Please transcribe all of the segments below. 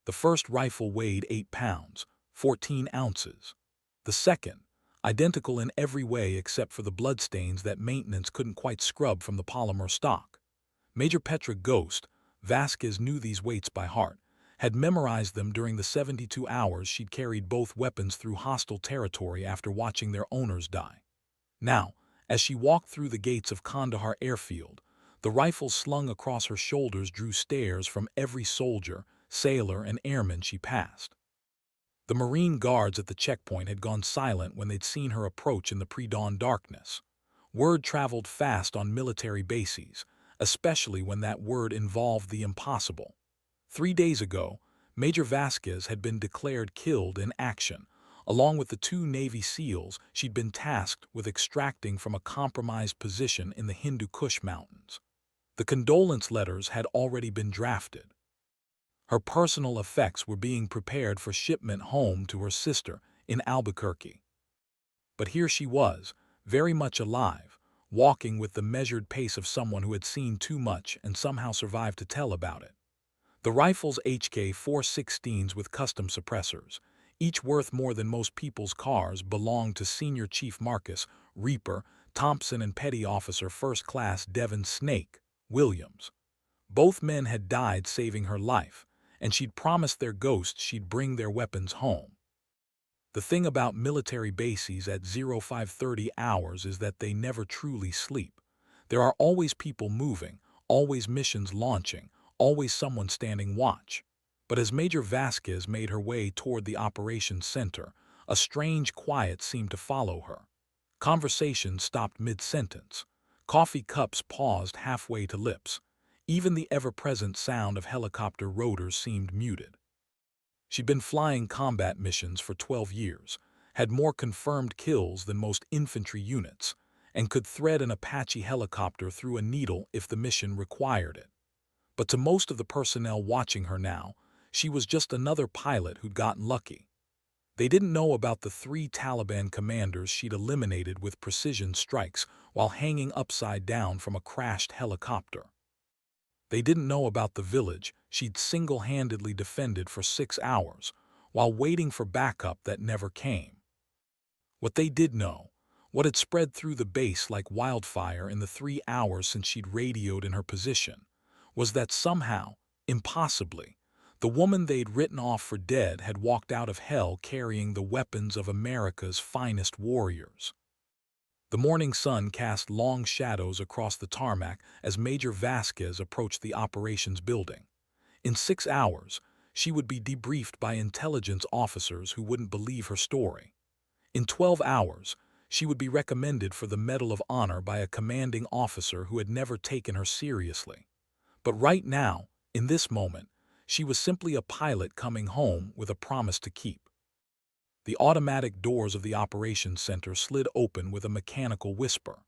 The first rifle weighed 8 pounds, 14 ounces. The second, identical in every way except for the bloodstains that maintenance couldn't quite scrub from the polymer stock. Major Petra Ghost, Vasquez knew these weights by heart, had memorized them during the 72 hours she'd carried both weapons through hostile territory after watching their owners die. Now, as she walked through the gates of Kandahar airfield, the rifles slung across her shoulders drew stares from every soldier, sailor, and airman she passed. The Marine guards at the checkpoint had gone silent when they'd seen her approach in the pre-dawn darkness. Word traveled fast on military bases, especially when that word involved the impossible. 3 days ago, Major Vasquez had been declared killed in action, along with the 2 Navy SEALs she'd been tasked with extracting from a compromised position in the Hindu Kush Mountains. The condolence letters had already been drafted. Her personal effects were being prepared for shipment home to her sister in Albuquerque. But here she was, very much alive, walking with the measured pace of someone who had seen too much and somehow survived to tell about it. The rifles HK-416s with custom suppressors, each worth more than most people's cars, belonged to Senior Chief Marcus Reaper Thompson and Petty Officer First Class Devin Snake Williams. Both men had died saving her life, and she'd promised their ghosts she'd bring their weapons home. The thing about military bases at 0530 hours is that they never truly sleep. There are always people moving, always missions launching, always someone standing watch. But as Major Vasquez made her way toward the operations center, a strange quiet seemed to follow her. Conversation stopped mid-sentence. Coffee cups paused halfway to lips. Even the ever-present sound of helicopter rotors seemed muted. She'd been flying combat missions for 12 years, had more confirmed kills than most infantry units, and could thread an Apache helicopter through a needle if the mission required it. But to most of the personnel watching her now, she was just another pilot who'd gotten lucky. They didn't know about the 3 Taliban commanders she'd eliminated with precision strikes while hanging upside down from a crashed helicopter. They didn't know about the village she'd single-handedly defended for 6 hours while waiting for backup that never came. What they did know, what had spread through the base like wildfire in the 3 hours since she'd radioed in her position, was that somehow, impossibly, the woman they'd written off for dead had walked out of hell carrying the weapons of America's finest warriors. The morning sun cast long shadows across the tarmac as Major Vasquez approached the operations building. In 6 hours, she would be debriefed by intelligence officers who wouldn't believe her story. In 12 hours, she would be recommended for the Medal of Honor by a commanding officer who had never taken her seriously. But right now, in this moment, she was simply a pilot coming home with a promise to keep. The automatic doors of the operations center slid open with a mechanical whisper.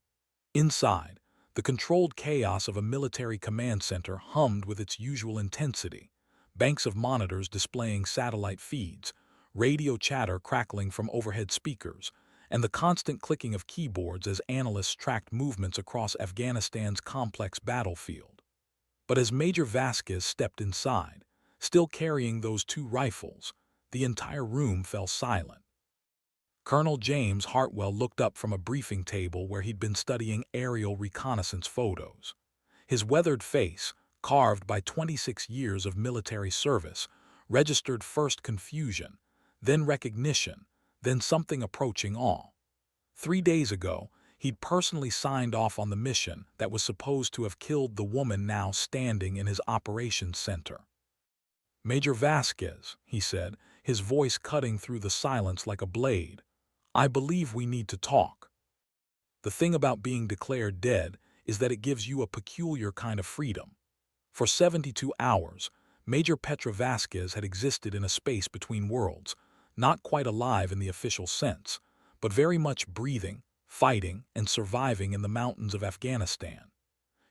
Inside, the controlled chaos of a military command center hummed with its usual intensity, banks of monitors displaying satellite feeds, radio chatter crackling from overhead speakers, and the constant clicking of keyboards as analysts tracked movements across Afghanistan's complex battlefield. But as Major Vasquez stepped inside, still carrying those 2 rifles, the entire room fell silent. Colonel James Hartwell looked up from a briefing table where he'd been studying aerial reconnaissance photos. His weathered face, carved by 26 years of military service, registered first confusion, then recognition, then something approaching awe. 3 days ago, he'd personally signed off on the mission that was supposed to have killed the woman now standing in his operations center. "Major Vasquez," he said, his voice cutting through the silence like a blade, "I believe we need to talk. The thing about being declared dead is that it gives you a peculiar kind of freedom." For 72 hours, Major Petra Vasquez had existed in a space between worlds, not quite alive in the official sense, but very much breathing, fighting, and surviving in the mountains of Afghanistan.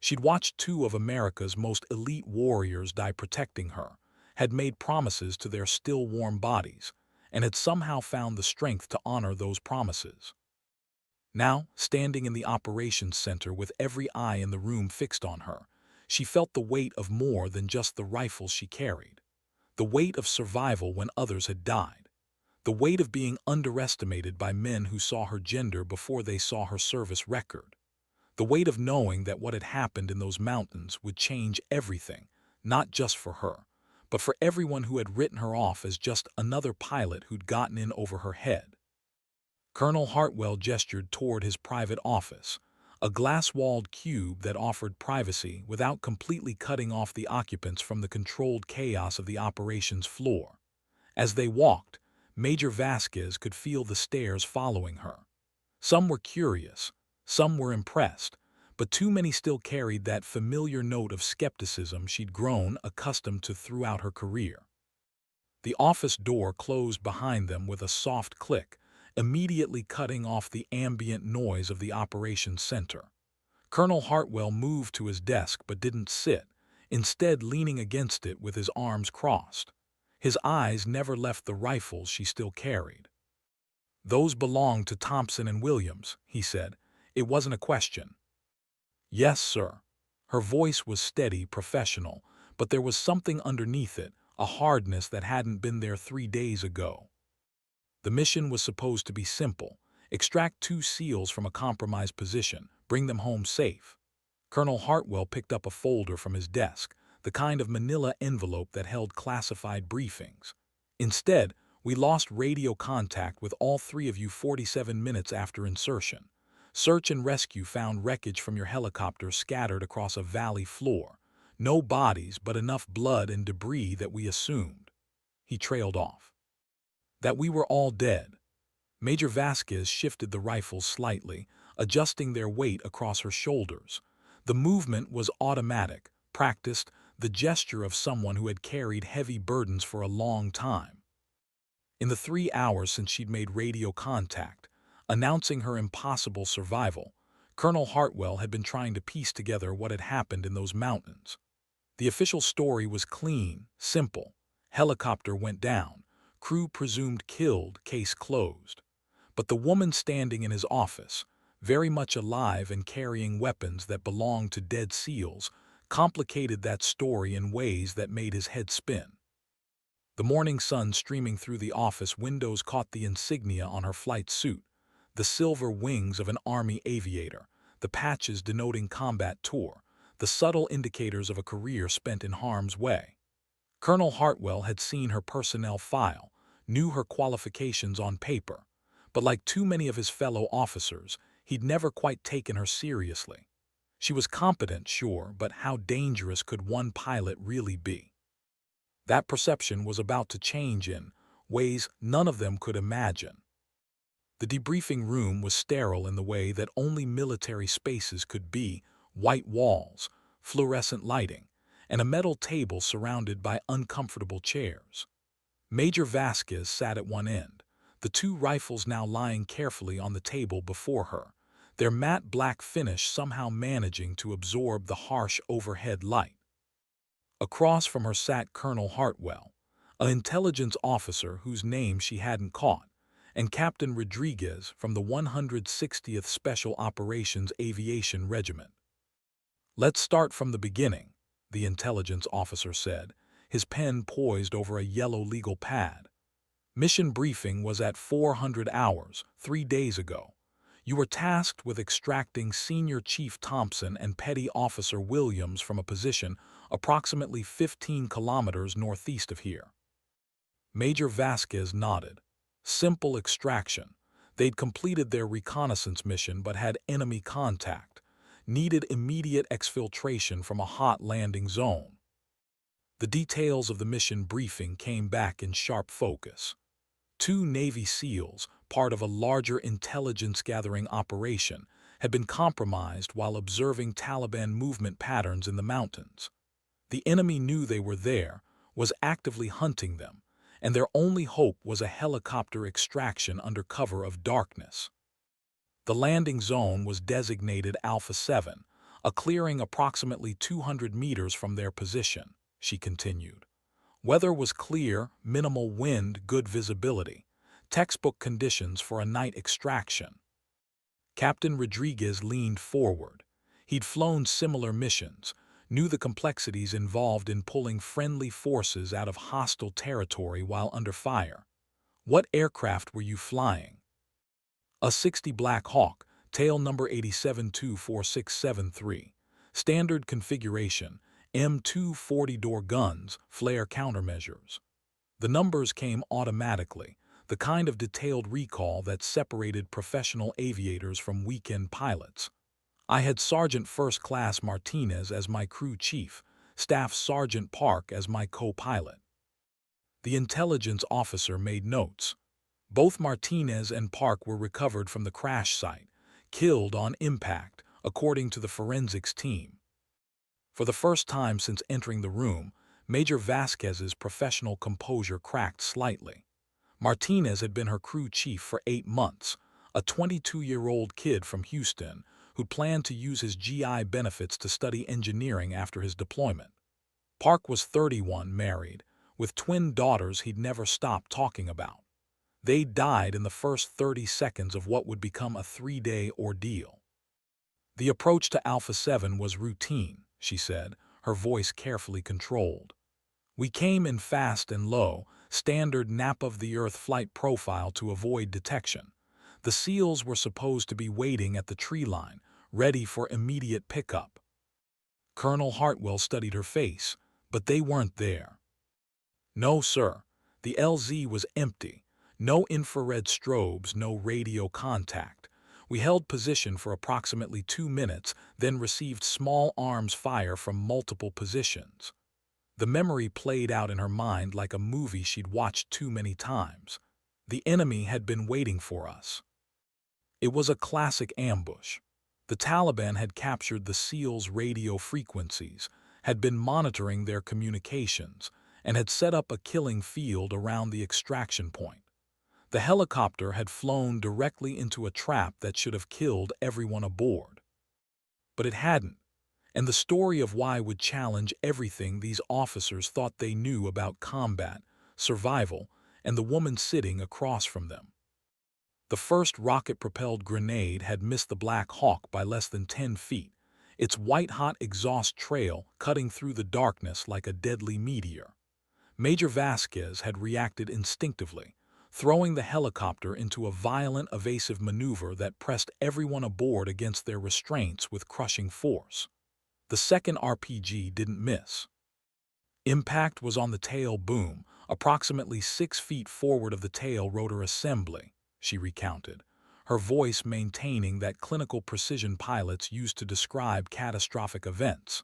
She'd watched 2 of America's most elite warriors die protecting her, had made promises to their still warm bodies, and had somehow found the strength to honor those promises. Now, standing in the operations center with every eye in the room fixed on her, she felt the weight of more than just the rifles she carried. The weight of survival when others had died. The weight of being underestimated by men who saw her gender before they saw her service record. The weight of knowing that what had happened in those mountains would change everything, not just for her, but for everyone who had written her off as just another pilot who'd gotten in over her head. Colonel Hartwell gestured toward his private office, a glass-walled cube that offered privacy without completely cutting off the occupants from the controlled chaos of the operations floor. As they walked, Major Vasquez could feel the stares following her. Some were curious, some were impressed, but too many still carried that familiar note of skepticism she'd grown accustomed to throughout her career. The office door closed behind them with a soft click, immediately cutting off the ambient noise of the operations center. Colonel Hartwell moved to his desk but didn't sit, instead leaning against it with his arms crossed. His eyes never left the rifles she still carried. "Those belonged to Thompson and Williams," he said. "It wasn't a question." "Yes, sir." Her voice was steady, professional, but there was something underneath it, a hardness that hadn't been there 3 days ago. The mission was supposed to be simple: extract 2 SEALs from a compromised position, bring them home safe. Colonel Hartwell picked up a folder from his desk, the kind of manila envelope that held classified briefings. "Instead, we lost radio contact with all 3 of you 47 minutes after insertion. Search and rescue found wreckage from your helicopter scattered across a valley floor. No bodies, but enough blood and debris that we assumed." He trailed off. "That we were all dead." Major Vasquez shifted the rifles slightly, adjusting their weight across her shoulders. The movement was automatic, practiced, the gesture of someone who had carried heavy burdens for a long time. In the 3 hours since she'd made radio contact, announcing her impossible survival, Colonel Hartwell had been trying to piece together what had happened in those mountains. The official story was clean, simple. Helicopter went down. Crew presumed killed, case closed. But the woman standing in his office, very much alive and carrying weapons that belonged to dead SEALs, complicated that story in ways that made his head spin. The morning sun streaming through the office windows caught the insignia on her flight suit, the silver wings of an Army aviator, the patches denoting combat tour, the subtle indicators of a career spent in harm's way. Colonel Hartwell had seen her personnel file, knew her qualifications on paper, but like too many of his fellow officers, he'd never quite taken her seriously. She was competent, sure, but how dangerous could one pilot really be? That perception was about to change in ways none of them could imagine. The debriefing room was sterile in the way that only military spaces could be: white walls, fluorescent lighting, and a metal table surrounded by uncomfortable chairs. Major Vasquez sat at one end, the 2 rifles now lying carefully on the table before her, their matte black finish somehow managing to absorb the harsh overhead light. Across from her sat Colonel Hartwell, an intelligence officer whose name she hadn't caught, and Captain Rodriguez from the 160th Special Operations Aviation Regiment. "Let's start from the beginning," the intelligence officer said, his pen poised over a yellow legal pad. "Mission briefing was at 400 hours, 3 days ago. You were tasked with extracting Senior Chief Thompson and Petty Officer Williams from a position approximately 15 kilometers northeast of here." Major Vasquez nodded. Simple extraction. They'd completed their reconnaissance mission but had enemy contact. Needed immediate exfiltration from a hot landing zone. The details of the mission briefing came back in sharp focus. 2 Navy SEALs, part of a larger intelligence-gathering operation, had been compromised while observing Taliban movement patterns in the mountains. The enemy knew they were there, was actively hunting them, and their only hope was a helicopter extraction under cover of darkness. The landing zone was designated Alpha 7, a clearing approximately 200 meters from their position, she continued. Weather was clear, minimal wind, good visibility. Textbook conditions for a night extraction. Captain Rodriguez leaned forward. He'd flown similar missions, knew the complexities involved in pulling friendly forces out of hostile territory while under fire. What aircraft were you flying? A 60 Black Hawk, tail number 87-24673. Standard configuration, M2 40-door guns, flare countermeasures. The numbers came automatically, the kind of detailed recall that separated professional aviators from weekend pilots. I had Sergeant First Class Martinez as my crew chief, Staff Sergeant Park as my co-pilot. The intelligence officer made notes. Both Martinez and Park were recovered from the crash site, killed on impact, according to the forensics team. For the first time since entering the room, Major Vasquez's professional composure cracked slightly. Martinez had been her crew chief for 8 months, a 22-year-old kid from Houston who planned to use his GI benefits to study engineering after his deployment. Park was 31, married, with twin daughters he'd never stopped talking about. They died in the first 30 seconds of what would become a 3-day ordeal. The approach to Alpha 7 was routine, she said, her voice carefully controlled. We came in fast and low, standard nap-of-the-earth flight profile to avoid detection. The SEALs were supposed to be waiting at the tree line, ready for immediate pickup. Colonel Hartwell studied her face, but they weren't there. No, sir. The LZ was empty. No infrared strobes, no radio contact. We held position for approximately 2 minutes, then received small arms fire from multiple positions. The memory played out in her mind like a movie she'd watched too many times. The enemy had been waiting for us. It was a classic ambush. The Taliban had captured the SEALs' radio frequencies, had been monitoring their communications, and had set up a killing field around the extraction point. The helicopter had flown directly into a trap that should have killed everyone aboard. But it hadn't, and the story of why would challenge everything these officers thought they knew about combat, survival, and the woman sitting across from them. The first rocket-propelled grenade had missed the Black Hawk by less than 10 feet, its white-hot exhaust trail cutting through the darkness like a deadly meteor. Major Vasquez had reacted instinctively, throwing the helicopter into a violent evasive maneuver that pressed everyone aboard against their restraints with crushing force. The second RPG didn't miss. Impact was on the tail boom, approximately 6 feet forward of the tail rotor assembly, she recounted, her voice maintaining that clinical precision pilots use to describe catastrophic events.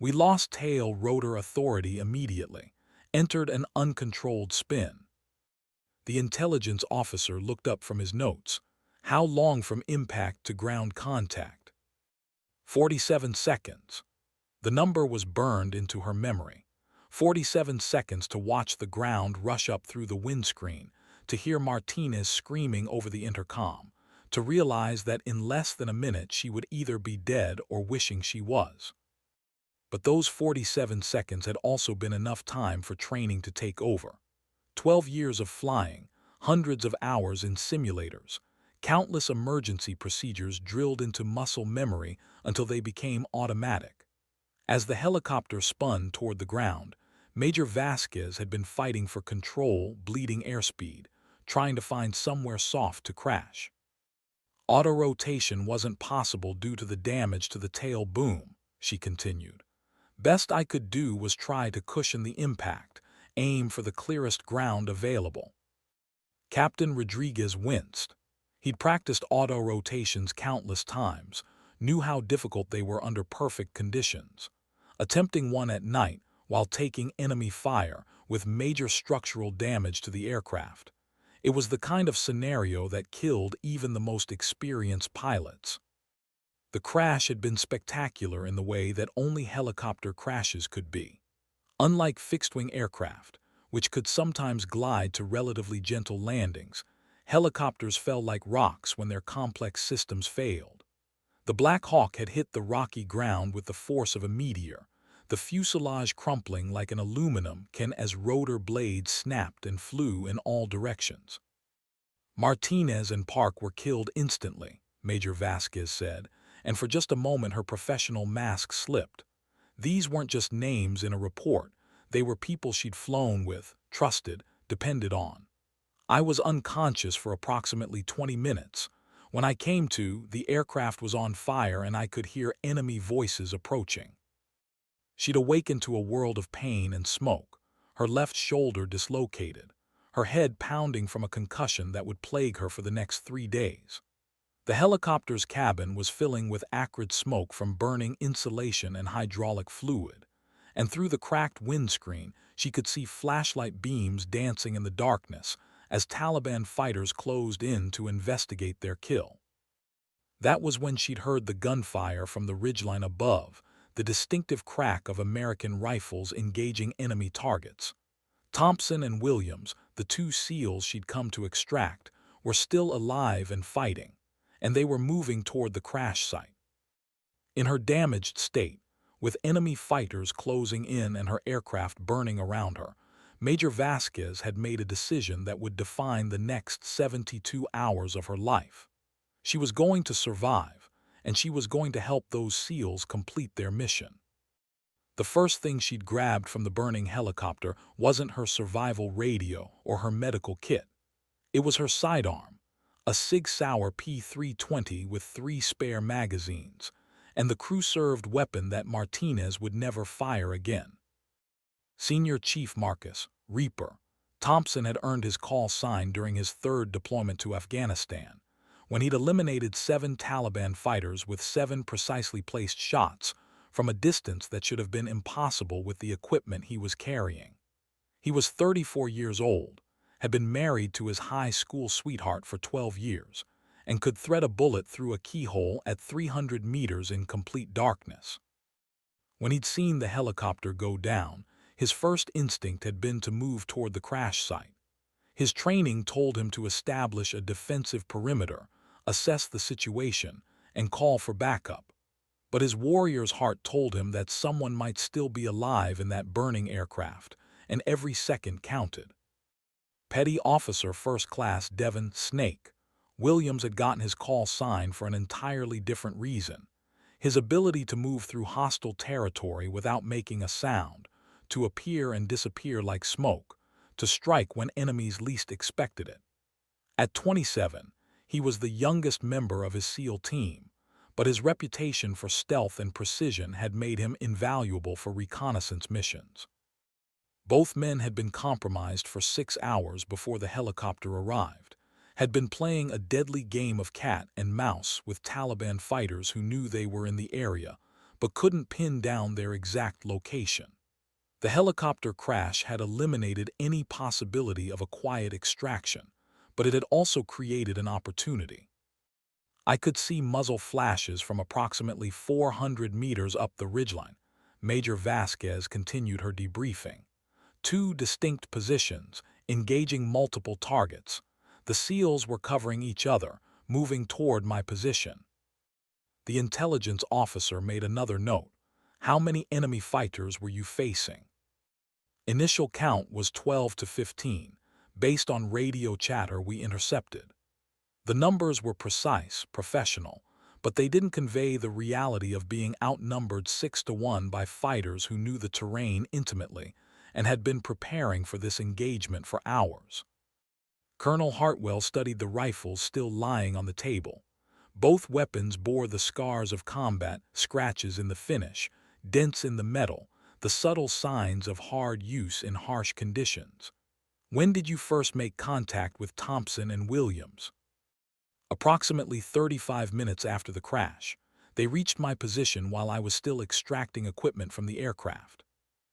We lost tail rotor authority immediately, entered an uncontrolled spin. The intelligence officer looked up from his notes. How long from impact to ground contact? 47 seconds. The number was burned into her memory. 47 seconds to watch the ground rush up through the windscreen, to hear Martinez screaming over the intercom, to realize that in less than a minute she would either be dead or wishing she was. But those 47 seconds had also been enough time for training to take over. 12 years of flying, hundreds of hours in simulators, countless emergency procedures drilled into muscle memory until they became automatic. As the helicopter spun toward the ground, Major Vasquez had been fighting for control, bleeding airspeed, trying to find somewhere soft to crash. Auto-rotation wasn't possible due to the damage to the tail boom, she continued. Best I could do was try to cushion the impact, aim for the clearest ground available. Captain Rodriguez winced. He'd practiced auto-rotations countless times, knew how difficult they were under perfect conditions. Attempting one at night while taking enemy fire with major structural damage to the aircraft. It was the kind of scenario that killed even the most experienced pilots. The crash had been spectacular in the way that only helicopter crashes could be. Unlike fixed-wing aircraft, which could sometimes glide to relatively gentle landings, helicopters fell like rocks when their complex systems failed. The Black Hawk had hit the rocky ground with the force of a meteor, the fuselage crumpling like an aluminum can as rotor blades snapped and flew in all directions. Martinez and Park were killed instantly, Major Vasquez said, and for just a moment her professional mask slipped. These weren't just names in a report. They were people she'd flown with, trusted, depended on. I was unconscious for approximately 20 minutes. When I came to, the aircraft was on fire and I could hear enemy voices approaching. She'd awakened to a world of pain and smoke, her left shoulder dislocated, her head pounding from a concussion that would plague her for the next 3 days. The helicopter's cabin was filling with acrid smoke from burning insulation and hydraulic fluid, and through the cracked windscreen she could see flashlight beams dancing in the darkness as Taliban fighters closed in to investigate their kill. That was when she'd heard the gunfire from the ridgeline above, the distinctive crack of American rifles engaging enemy targets. Thompson and Williams, the two SEALs she'd come to extract, were still alive and fighting, and they were moving toward the crash site. In her damaged state, with enemy fighters closing in and her aircraft burning around her, Major Vasquez had made a decision that would define the next 72 hours of her life. She was going to survive, and she was going to help those SEALs complete their mission. The first thing she'd grabbed from the burning helicopter wasn't her survival radio or her medical kit. It was her sidearm, a Sig Sauer P320 with 3 spare magazines, and the crew-served weapon that Martinez would never fire again. Senior Chief Marcus, Reaper, Thompson had earned his call sign during his 3rd deployment to Afghanistan, when he'd eliminated 7 Taliban fighters with 7 precisely placed shots from a distance that should have been impossible with the equipment he was carrying. He was 34 years old, had been married to his high school sweetheart for 12 years, and could thread a bullet through a keyhole at 300 meters in complete darkness. When he'd seen the helicopter go down, his first instinct had been to move toward the crash site. His training told him to establish a defensive perimeter, assess the situation, and call for backup. But his warrior's heart told him that someone might still be alive in that burning aircraft, and every second counted. Petty Officer First Class Devon "Snake" Williams had gotten his call sign for an entirely different reason: his ability to move through hostile territory without making a sound, to appear and disappear like smoke, to strike when enemies least expected it. At 27, he was the youngest member of his SEAL team, but his reputation for stealth and precision had made him invaluable for reconnaissance missions. Both men had been compromised for 6 hours before the helicopter arrived, had been playing a deadly game of cat and mouse with Taliban fighters who knew they were in the area, but couldn't pin down their exact location. The helicopter crash had eliminated any possibility of a quiet extraction, but it had also created an opportunity. I could see muzzle flashes from approximately 400 meters up the ridgeline. Major Vasquez continued her debriefing. 2 distinct positions, engaging multiple targets. The SEALs were covering each other, moving toward my position. The intelligence officer made another note. How many enemy fighters were you facing? Initial count was 12 to 15, based on radio chatter we intercepted. The numbers were precise, professional, but they didn't convey the reality of being outnumbered 6 to 1 by fighters who knew the terrain intimately and had been preparing for this engagement for hours. Colonel Hartwell studied the rifles still lying on the table. Both weapons bore the scars of combat, scratches in the finish, dents in the metal, the subtle signs of hard use in harsh conditions. When did you first make contact with Thompson and Williams? Approximately 35 minutes after the crash. They reached my position while I was still extracting equipment from the aircraft.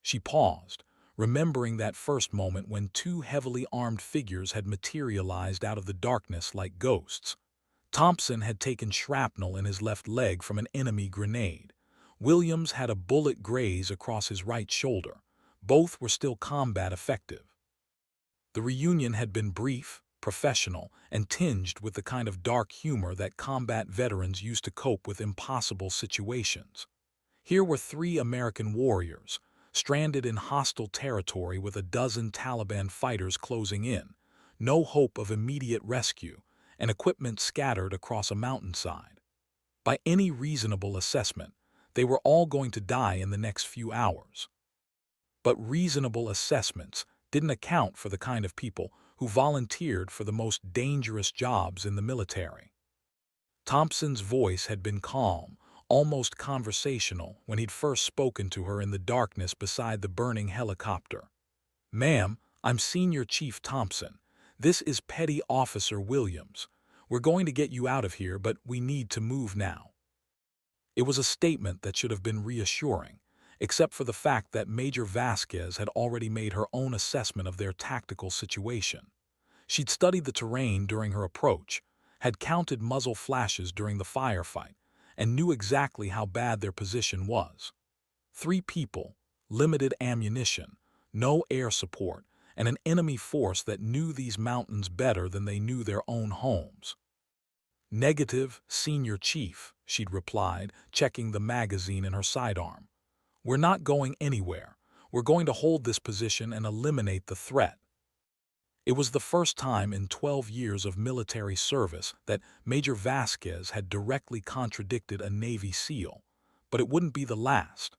She paused, remembering that first moment when 2 heavily armed figures had materialized out of the darkness like ghosts. Thompson had taken shrapnel in his left leg from an enemy grenade. Williams had a bullet graze across his right shoulder. Both were still combat effective. The reunion had been brief, professional, and tinged with the kind of dark humor that combat veterans used to cope with impossible situations. Here were 3 American warriors, stranded in hostile territory with a dozen Taliban fighters closing in, no hope of immediate rescue, and equipment scattered across a mountainside. By any reasonable assessment, They were all going to die in the next few hours. But reasonable assessments didn't account for the kind of people who volunteered for the most dangerous jobs in the military. Thompson's voice had been calm, almost conversational, when he'd first spoken to her in the darkness beside the burning helicopter. "Ma'am, I'm Senior Chief Thompson. This is Petty Officer Williams. We're going to get you out of here, but we need to move now." It was a statement that should have been reassuring, except for the fact that Major Vasquez had already made her own assessment of their tactical situation. She'd studied the terrain during her approach, had counted muzzle flashes during the firefight, and knew exactly how bad their position was. 3 people, limited ammunition, no air support, and an enemy force that knew these mountains better than they knew their own homes. "Negative, Senior Chief," she'd replied, checking the magazine in her sidearm. "We're not going anywhere. We're going to hold this position and eliminate the threat." It was the first time in 12 years of military service that Major Vasquez had directly contradicted a Navy SEAL, but it wouldn't be the last.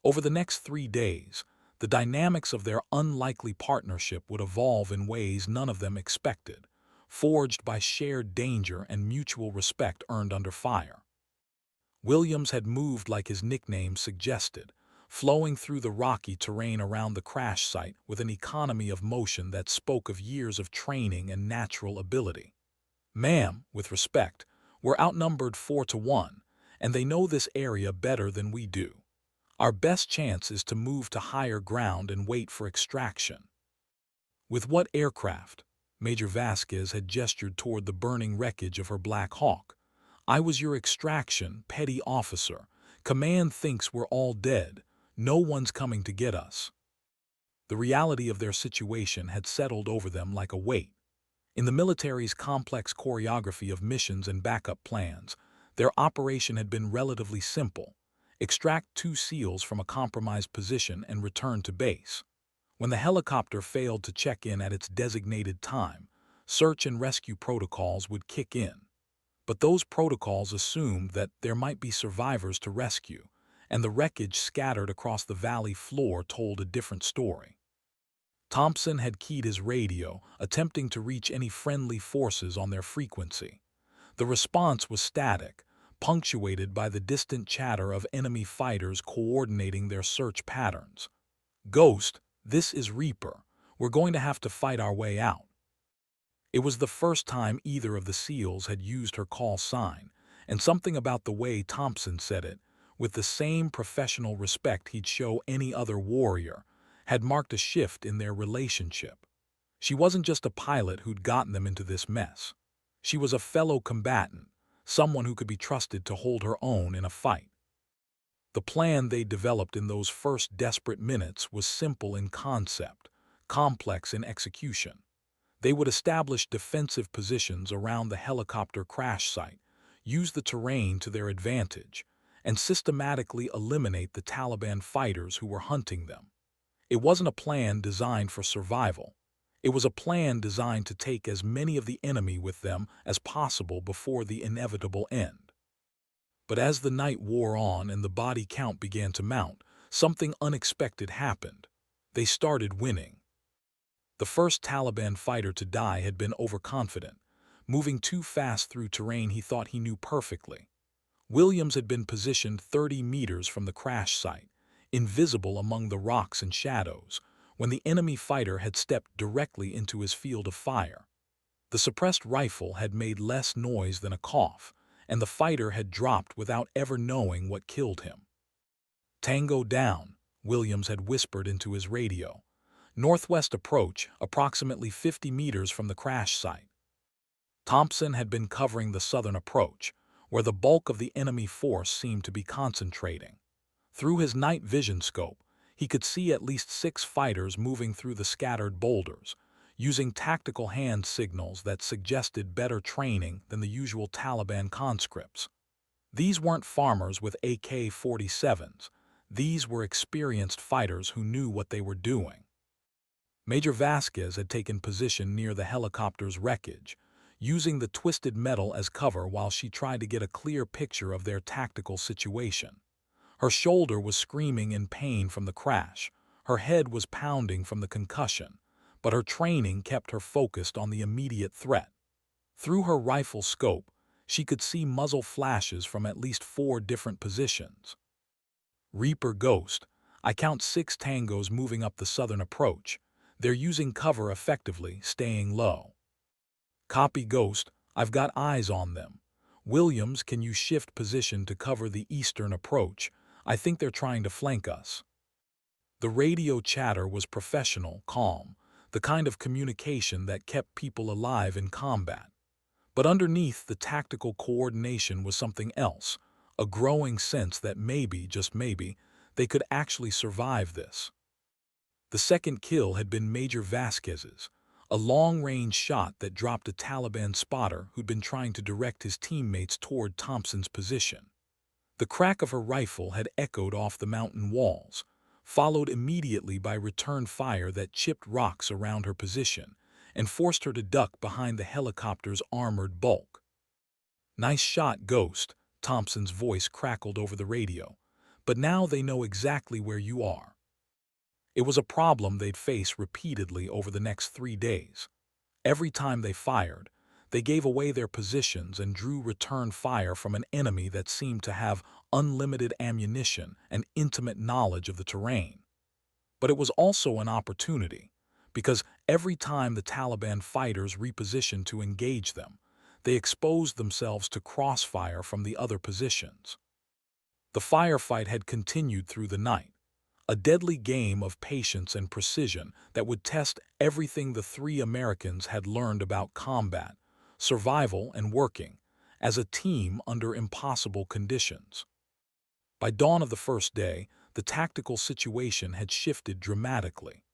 Over the next 3 days, the dynamics of their unlikely partnership would evolve in ways none of them expected, forged by shared danger and mutual respect earned under fire. Williams had moved like his nickname suggested, flowing through the rocky terrain around the crash site with an economy of motion that spoke of years of training and natural ability. "Ma'am, with respect, we're outnumbered 4-1, and they know this area better than we do. Our best chance is to move to higher ground and wait for extraction." "With what aircraft?" Major Vasquez had gestured toward the burning wreckage of her Black Hawk. "I was your extraction, petty officer. Command thinks we're all dead. No one's coming to get us." The reality of their situation had settled over them like a weight. In the military's complex choreography of missions and backup plans, their operation had been relatively simple: extract 2 SEALs from a compromised position and return to base. When the helicopter failed to check in at its designated time, search and rescue protocols would kick in. But those protocols assumed that there might be survivors to rescue, and the wreckage scattered across the valley floor told a different story. Thompson had keyed his radio, attempting to reach any friendly forces on their frequency. The response was static, punctuated by the distant chatter of enemy fighters coordinating their search patterns. "Ghost, this is Reaper. We're going to have to fight our way out." It was the first time either of the SEALs had used her call sign, and something about the way Thompson said it, with the same professional respect he'd show any other warrior, had marked a shift in their relationship. She wasn't just a pilot who'd gotten them into this mess. She was a fellow combatant, someone who could be trusted to hold her own in a fight. The plan they developed in those first desperate minutes was simple in concept, complex in execution. They would establish defensive positions around the helicopter crash site, use the terrain to their advantage, and systematically eliminate the Taliban fighters who were hunting them. It wasn't a plan designed for survival. It was a plan designed to take as many of the enemy with them as possible before the inevitable end. But as the night wore on and the body count began to mount, something unexpected happened. They started winning. The first Taliban fighter to die had been overconfident, moving too fast through terrain he thought he knew perfectly. Williams had been positioned 30 meters from the crash site, invisible among the rocks and shadows, when the enemy fighter had stepped directly into his field of fire. The suppressed rifle had made less noise than a cough, and the fighter had dropped without ever knowing what killed him. "Tango down," Williams had whispered into his radio. "Northwest approach, approximately 50 meters from the crash site." Thompson had been covering the southern approach, where the bulk of the enemy force seemed to be concentrating. Through his night vision scope, he could see at least 6 fighters moving through the scattered boulders, using tactical hand signals that suggested better training than the usual Taliban conscripts. These weren't farmers with AK-47s. These were experienced fighters who knew what they were doing. Major Vasquez had taken position near the helicopter's wreckage, using the twisted metal as cover while she tried to get a clear picture of their tactical situation. Her shoulder was screaming in pain from the crash, her head was pounding from the concussion, but her training kept her focused on the immediate threat. Through her rifle scope, she could see muzzle flashes from at least 4 different positions. Reaper Ghost, I count 6 tangos moving up the southern approach. They're using cover effectively, staying low. Copy Ghost, I've got eyes on them. Williams, can you shift position to cover the eastern approach? I think they're trying to flank us. The radio chatter was professional, calm, the kind of communication that kept people alive in combat. But underneath the tactical coordination was something else, a growing sense that maybe, just maybe, they could actually survive this. The second kill had been Major Vasquez's, a long-range shot that dropped a Taliban spotter who'd been trying to direct his teammates toward Thompson's position. The crack of her rifle had echoed off the mountain walls, followed immediately by return fire that chipped rocks around her position and forced her to duck behind the helicopter's armored bulk. "Nice shot, Ghost," Thompson's voice crackled over the radio. "But now they know exactly where you are." It was a problem they'd face repeatedly over the next 3 days. Every time they fired, they gave away their positions and drew return fire from an enemy that seemed to have unlimited ammunition and intimate knowledge of the terrain. But it was also an opportunity, because every time the Taliban fighters repositioned to engage them, they exposed themselves to crossfire from the other positions. The firefight had continued through the night, a deadly game of patience and precision that would test everything the 3 Americans had learned about combat, survival, and working as a team under impossible conditions. By dawn of the first day, the tactical situation had shifted dramatically.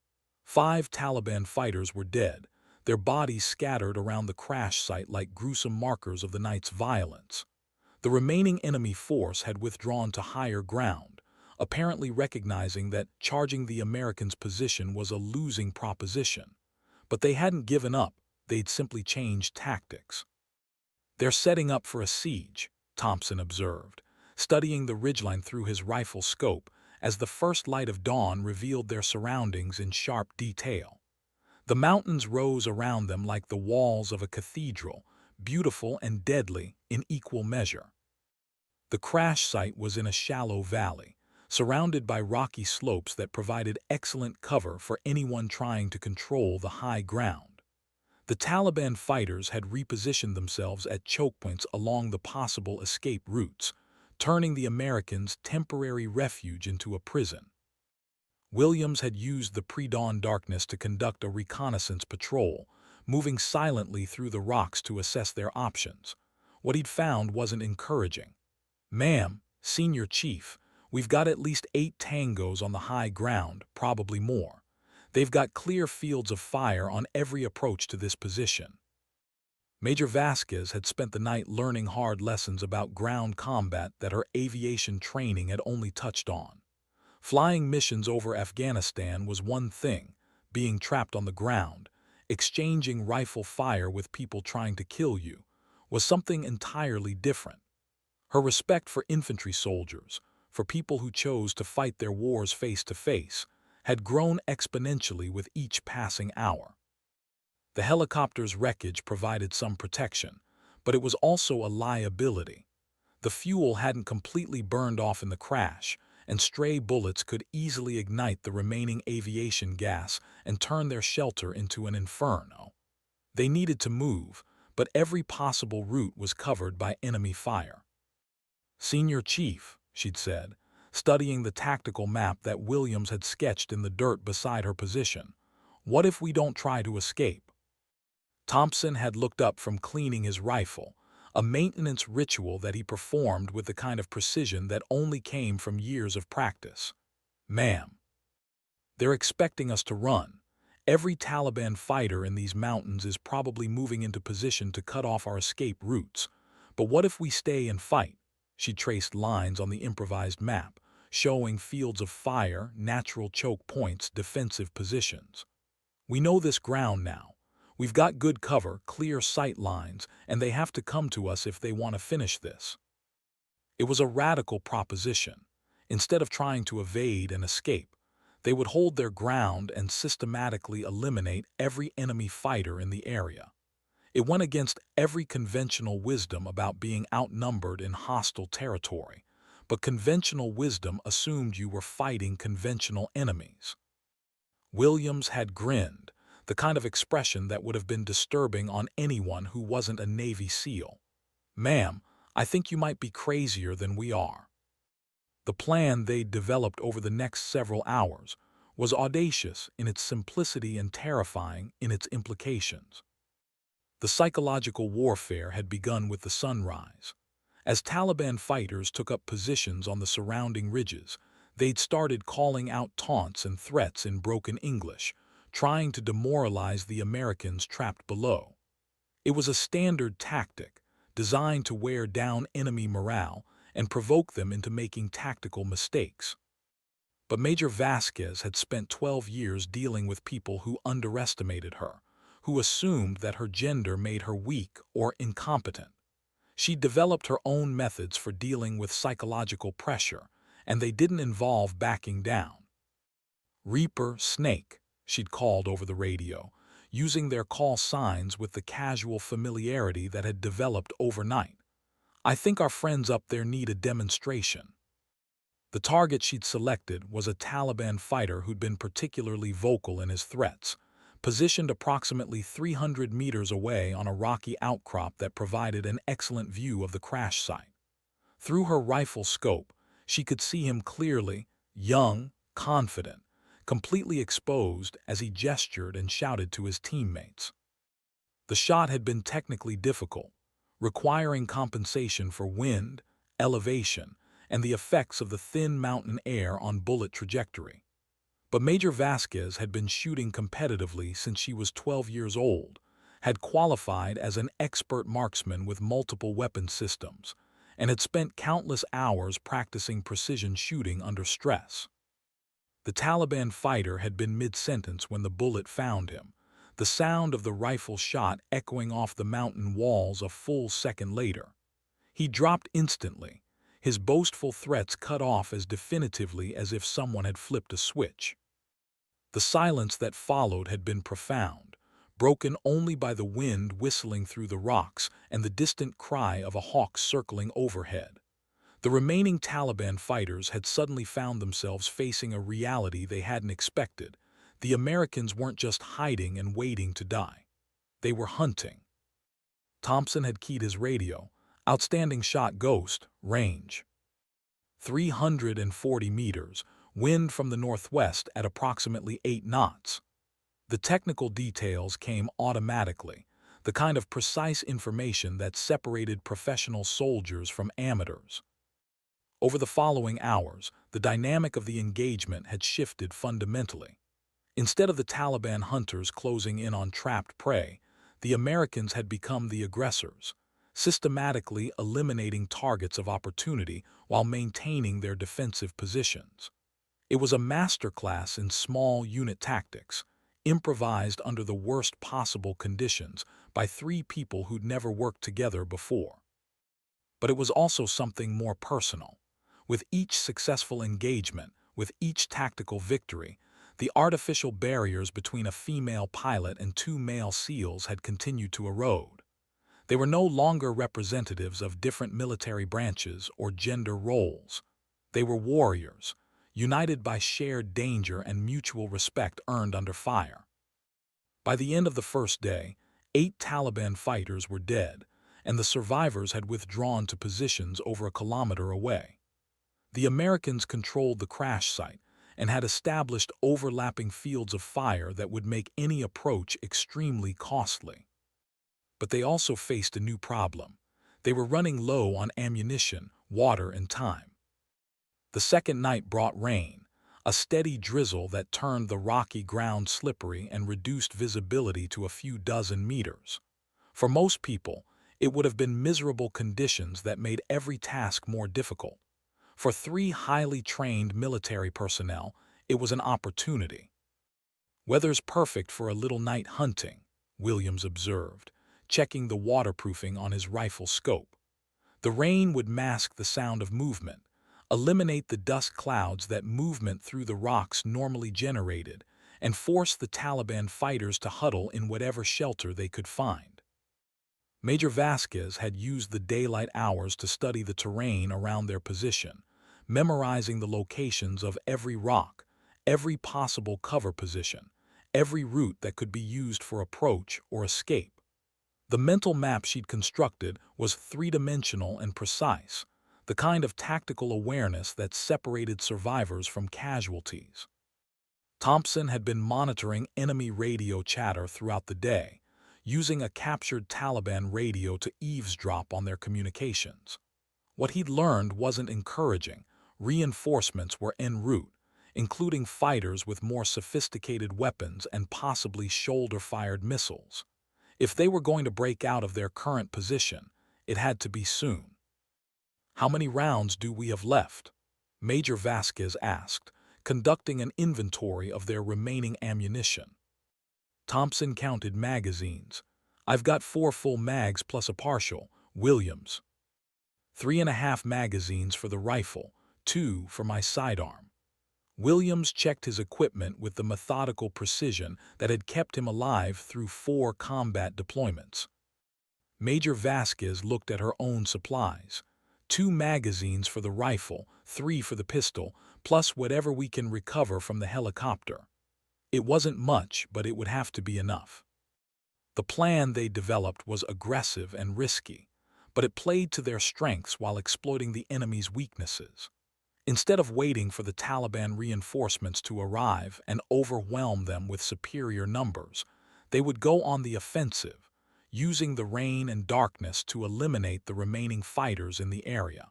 5 Taliban fighters were dead, their bodies scattered around the crash site like gruesome markers of the night's violence. The remaining enemy force had withdrawn to higher ground, apparently recognizing that charging the Americans' position was a losing proposition. But they hadn't given up, they'd simply changed tactics. "They're setting up for a siege," Thompson observed, studying the ridgeline through his rifle scope as the first light of dawn revealed their surroundings in sharp detail. The mountains rose around them like the walls of a cathedral, beautiful and deadly in equal measure. The crash site was in a shallow valley, surrounded by rocky slopes that provided excellent cover for anyone trying to control the high ground. The Taliban fighters had repositioned themselves at choke points along the possible escape routes, turning the Americans' temporary refuge into a prison. Williams had used the pre-dawn darkness to conduct a reconnaissance patrol, moving silently through the rocks to assess their options. What he'd found wasn't encouraging. "Ma'am, Senior Chief, we've got at least 8 tangos on the high ground, probably more. They've got clear fields of fire on every approach to this position." Major Vasquez had spent the night learning hard lessons about ground combat that her aviation training had only touched on. Flying missions over Afghanistan was one thing, being trapped on the ground, exchanging rifle fire with people trying to kill you, was something entirely different. Her respect for infantry soldiers, for people who chose to fight their wars face to face, had grown exponentially with each passing hour. The helicopter's wreckage provided some protection, but it was also a liability. The fuel hadn't completely burned off in the crash, and stray bullets could easily ignite the remaining aviation gas and turn their shelter into an inferno. They needed to move, but every possible route was covered by enemy fire. "Senior Chief," she'd said, studying the tactical map that Williams had sketched in the dirt beside her position, "what if we don't try to escape?" Thompson had looked up from cleaning his rifle, a maintenance ritual that he performed with the kind of precision that only came from years of practice. "Ma'am, they're expecting us to run. Every Taliban fighter in these mountains is probably moving into position to cut off our escape routes. But what if we stay and fight?" She traced lines on the improvised map, showing fields of fire, natural choke points, defensive positions. "We know this ground now. We've got good cover, clear sight lines, and they have to come to us if they want to finish this." It was a radical proposition. Instead of trying to evade and escape, they would hold their ground and systematically eliminate every enemy fighter in the area. It went against every conventional wisdom about being outnumbered in hostile territory, but conventional wisdom assumed you were fighting conventional enemies. Williams had grinned, the kind of expression that would have been disturbing on anyone who wasn't a Navy SEAL. "Ma'am, I think you might be crazier than we are." The plan they'd developed over the next several hours was audacious in its simplicity and terrifying in its implications. The psychological warfare had begun with the sunrise. As Taliban fighters took up positions on the surrounding ridges, they'd started calling out taunts and threats in broken English, trying to demoralize the Americans trapped below. It was a standard tactic, designed to wear down enemy morale and provoke them into making tactical mistakes. But Major Vasquez had spent 12 years dealing with people who underestimated her, who assumed that her gender made her weak or incompetent. She developed her own methods for dealing with psychological pressure, and they didn't involve backing down. "Reaper, Snake," she'd called over the radio, using their call signs with the casual familiarity that had developed overnight. "I think our friends up there need a demonstration." The target she'd selected was a Taliban fighter who'd been particularly vocal in his threats, positioned approximately 300 meters away on a rocky outcrop that provided an excellent view of the crash site. Through her rifle scope, she could see him clearly, young, confident, completely exposed as he gestured and shouted to his teammates. The shot had been technically difficult, requiring compensation for wind, elevation, and the effects of the thin mountain air on bullet trajectory. But Major Vasquez had been shooting competitively since she was 12 years old, had qualified as an expert marksman with multiple weapon systems, and had spent countless hours practicing precision shooting under stress. The Taliban fighter had been mid-sentence when the bullet found him, the sound of the rifle shot echoing off the mountain walls a full second later. He dropped instantly, his boastful threats cut off as definitively as if someone had flipped a switch. The silence that followed had been profound, broken only by the wind whistling through the rocks and the distant cry of a hawk circling overhead. The remaining Taliban fighters had suddenly found themselves facing a reality they hadn't expected. The Americans weren't just hiding and waiting to die. They were hunting. Thompson had keyed his radio. "Outstanding shot, Ghost, range 340 meters, wind from the northwest at approximately 8 knots. The technical details came automatically, the kind of precise information that separated professional soldiers from amateurs. Over the following hours, the dynamic of the engagement had shifted fundamentally. Instead of the Taliban hunters closing in on trapped prey, the Americans had become the aggressors, systematically eliminating targets of opportunity while maintaining their defensive positions. It was a masterclass in small unit tactics, improvised under the worst possible conditions by 3 people who'd never worked together before. But it was also something more personal. With each successful engagement, with each tactical victory, the artificial barriers between a female pilot and 2 male SEALs had continued to erode. They were no longer representatives of different military branches or gender roles. They were warriors, united by shared danger and mutual respect earned under fire. By the end of the first day, 8 Taliban fighters were dead, and the survivors had withdrawn to positions over a kilometer away. The Americans controlled the crash site and had established overlapping fields of fire that would make any approach extremely costly. But they also faced a new problem. They were running low on ammunition, water, and time. The second night brought rain, a steady drizzle that turned the rocky ground slippery and reduced visibility to a few dozen meters. For most people, it would have been miserable conditions that made every task more difficult. For 3 highly trained military personnel, it was an opportunity. "Weather's perfect for a little night hunting," Williams observed, checking the waterproofing on his rifle scope. The rain would mask the sound of movement, eliminate the dust clouds that movement through the rocks normally generated, and force the Taliban fighters to huddle in whatever shelter they could find. Major Vasquez had used the daylight hours to study the terrain around their position, memorizing the locations of every rock, every possible cover position, every route that could be used for approach or escape. The mental map she'd constructed was three-dimensional and precise, the kind of tactical awareness that separated survivors from casualties. Thompson had been monitoring enemy radio chatter throughout the day, using a captured Taliban radio to eavesdrop on their communications. What he'd learned wasn't encouraging. Reinforcements were en route, including fighters with more sophisticated weapons and possibly shoulder-fired missiles. If they were going to break out of their current position, it had to be soon. "How many rounds do we have left?" Major Vasquez asked, conducting an inventory of their remaining ammunition. Thompson counted magazines. "I've got 4 full mags plus a partial, Williams. 3.5 magazines for the rifle, 2 for my sidearm." Williams checked his equipment with the methodical precision that had kept him alive through 4 combat deployments. Major Vasquez looked at her own supplies. 2 magazines for the rifle, 3 for the pistol, plus whatever we can recover from the helicopter. It wasn't much, but it would have to be enough. The plan they developed was aggressive and risky, but it played to their strengths while exploiting the enemy's weaknesses. Instead of waiting for the Taliban reinforcements to arrive and overwhelm them with superior numbers, they would go on the offensive, using the rain and darkness to eliminate the remaining fighters in the area.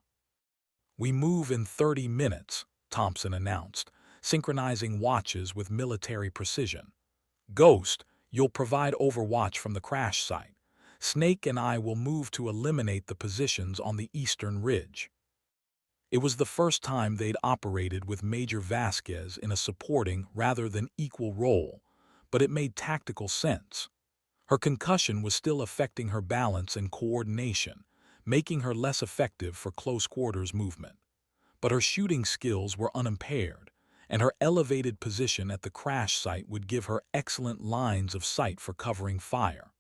"We move in 30 minutes, Thompson announced, synchronizing watches with military precision. "Ghost, you'll provide overwatch from the crash site. Snake and I will move to eliminate the positions on the eastern ridge." It was the first time they'd operated with Major Vasquez in a supporting rather than equal role, but it made tactical sense. Her concussion was still affecting her balance and coordination, making her less effective for close-quarters movement. But her shooting skills were unimpaired, and her elevated position at the crash site would give her excellent lines of sight for covering fire.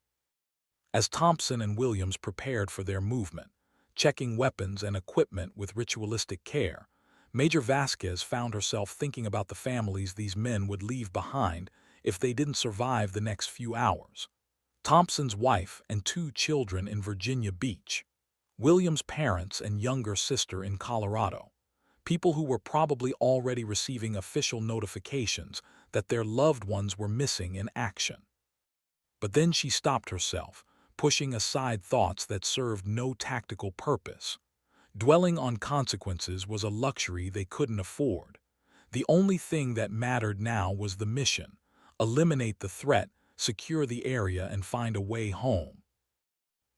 As Thompson and Williams prepared for their movement, checking weapons and equipment with ritualistic care, Major Vasquez found herself thinking about the families these men would leave behind if they didn't survive the next few hours. Thompson's wife and 2 children in Virginia Beach, Williams' parents and younger sister in Colorado, people who were probably already receiving official notifications that their loved ones were missing in action. But then she stopped herself, pushing aside thoughts that served no tactical purpose. Dwelling on consequences was a luxury they couldn't afford. The only thing that mattered now was the mission: eliminate the threat, secure the area, and find a way home.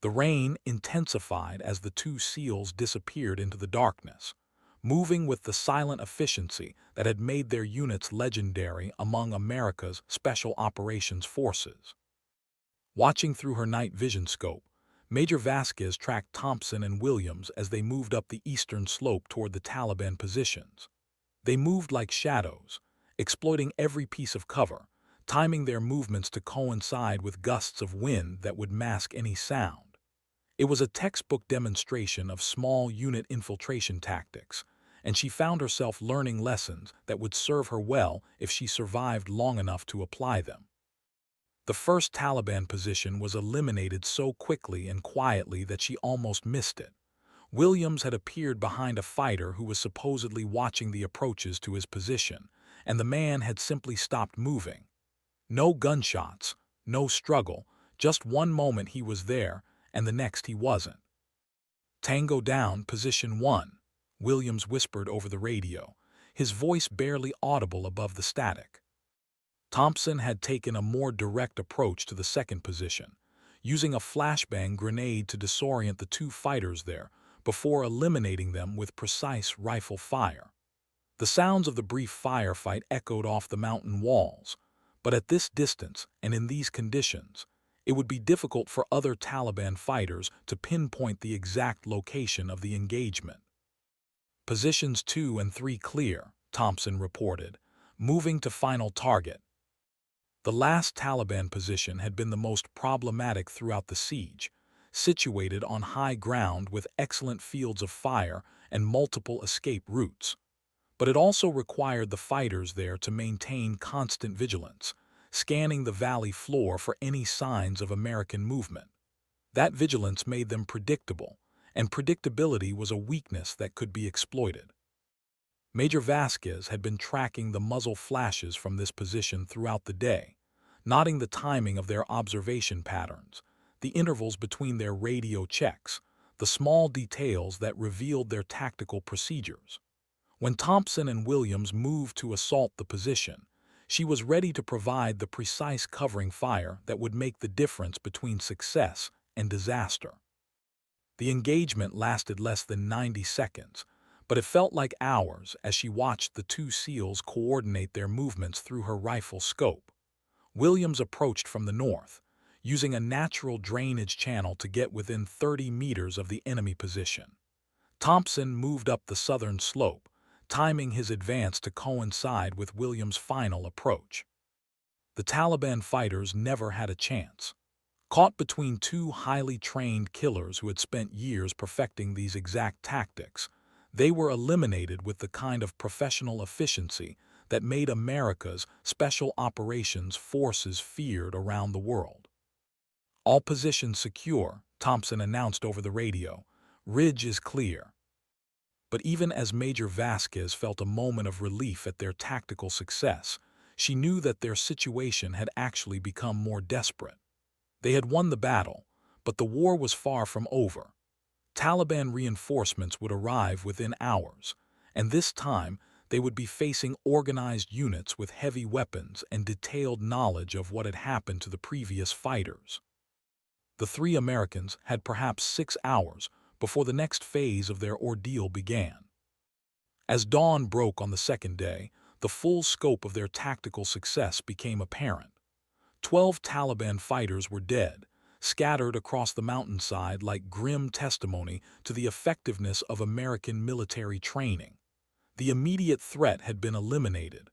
The rain intensified as the 2 SEALs disappeared into the darkness, moving with the silent efficiency that had made their units legendary among America's Special Operations Forces. Watching through her night vision scope, Major Vasquez tracked Thompson and Williams as they moved up the eastern slope toward the Taliban positions. They moved like shadows, exploiting every piece of cover, timing their movements to coincide with gusts of wind that would mask any sound. It was a textbook demonstration of small unit infiltration tactics, and she found herself learning lessons that would serve her well if she survived long enough to apply them. The first Taliban position was eliminated so quickly and quietly that she almost missed it. Williams had appeared behind a fighter who was supposedly watching the approaches to his position, and the man had simply stopped moving. No gunshots, no struggle, just one moment he was there, and the next he wasn't. "Tango down, position 1, Williams whispered over the radio, his voice barely audible above the static. Thompson had taken a more direct approach to the second position, using a flashbang grenade to disorient the 2 fighters there before eliminating them with precise rifle fire. The sounds of the brief firefight echoed off the mountain walls, but at this distance and in these conditions, it would be difficult for other Taliban fighters to pinpoint the exact location of the engagement. Positions 2 and 3 clear, Thompson reported, moving to final target. The last Taliban position had been the most problematic throughout the siege, situated on high ground with excellent fields of fire and multiple escape routes. But it also required the fighters there to maintain constant vigilance, scanning the valley floor for any signs of American movement. That vigilance made them predictable, and predictability was a weakness that could be exploited. Major Vasquez had been tracking the muzzle flashes from this position throughout the day, noting the timing of their observation patterns, the intervals between their radio checks, the small details that revealed their tactical procedures. When Thompson and Williams moved to assault the position, she was ready to provide the precise covering fire that would make the difference between success and disaster. The engagement lasted less than 90 seconds, but it felt like hours as she watched the two SEALs coordinate their movements through her rifle scope. Williams approached from the north, using a natural drainage channel to get within 30 meters of the enemy position. Thompson moved up the southern slope, timing his advance to coincide with Williams' final approach. The Taliban fighters never had a chance. Caught between two highly trained killers who had spent years perfecting these exact tactics, they were eliminated with the kind of professional efficiency that made America's Special Operations Forces feared around the world. "All positions secure," Thompson announced over the radio. "Ridge is clear." But even as Major Vasquez felt a moment of relief at their tactical success, she knew that their situation had actually become more desperate. They had won the battle, but the war was far from over. Taliban reinforcements would arrive within hours, and this time they would be facing organized units with heavy weapons and detailed knowledge of what had happened to the previous fighters. The three Americans had perhaps 6 hours before the next phase of their ordeal began. As dawn broke on the second day, the full scope of their tactical success became apparent. 12 Taliban fighters were dead, scattered across the mountainside like grim testimony to the effectiveness of American military training. The immediate threat had been eliminated,